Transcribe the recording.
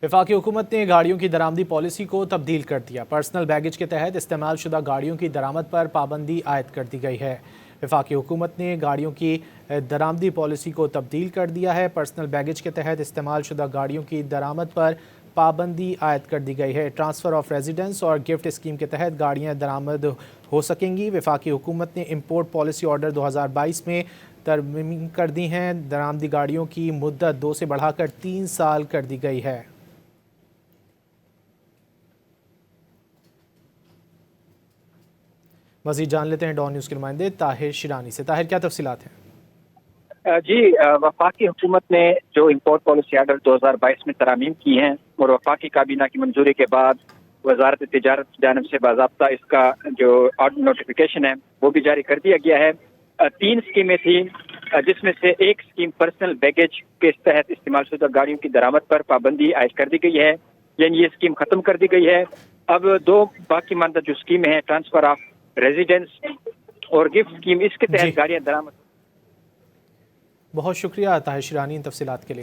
वफाकी हुकूमत ने गाड़ियों की दरामदी पॉलिसी को तब्दील कर दिया। पर्सनल बैगेज के तहत इस्तेमाल शुदा गाड़ियों की दरामद पर पाबंदी आयद कर दी गई है। वफाकी हुकूमत ने गाड़ियों की दरामदी पॉलिसी को तब्दील कर दिया है। पर्सनल बैगेज के तहत इस्तेमाल शुदा गाड़ियों की दरामद पर पाबंदी आयद कर दी गई है। ट्रांसफ़र ऑफ रेजिडेंस और गिफ्ट स्कीम के तहत गाड़ियाँ दरामद हो सकेंगी। वफाकी हुकूमत ने इम्पोर्ट पॉलिसी ऑर्डर 2022 में तरमीम कर दी हैं। दरामदी गाड़ियों की मुद्दत 2 से बढ़ाकर 3 साल कर दी गई है। मज़ीद जान लेते हैं डॉन न्यूज़ के नुमाइंदे ताहिर शिरानी से। ताहिर, क्या तफसीलात हैं? जी, वफाकी हुकूमत ने जो इम्पोर्ट पॉलिसी आर्डर 2022 में तरामीम की हैं और वफाकी काबीना की मंजूरी के बाद वजारत तिजारत की जानिब से बाज़ाब्ता इसका जो नोटिफिकेशन है वो भी जारी कर दिया गया है। 3 स्कीमें थी, जिसमें से एक स्कीम पर्सनल बैगेज के तहत इस्तेमाल शुदा गाड़ियों की दरामद पर पाबंदी आयद कर दी गई है, यानी ये स्कीम खत्म कर दी गई है। अब 2 बाकी मानदा जो स्कीमें हैं, ट्रांसफर ऑफ रेजिडेंस और गिफ्ट स्कीम, इसके तहत गाड़ियां दरामद। बहुत शुक्रिया ताहिर शिरानी इन तफसीलात के लिए।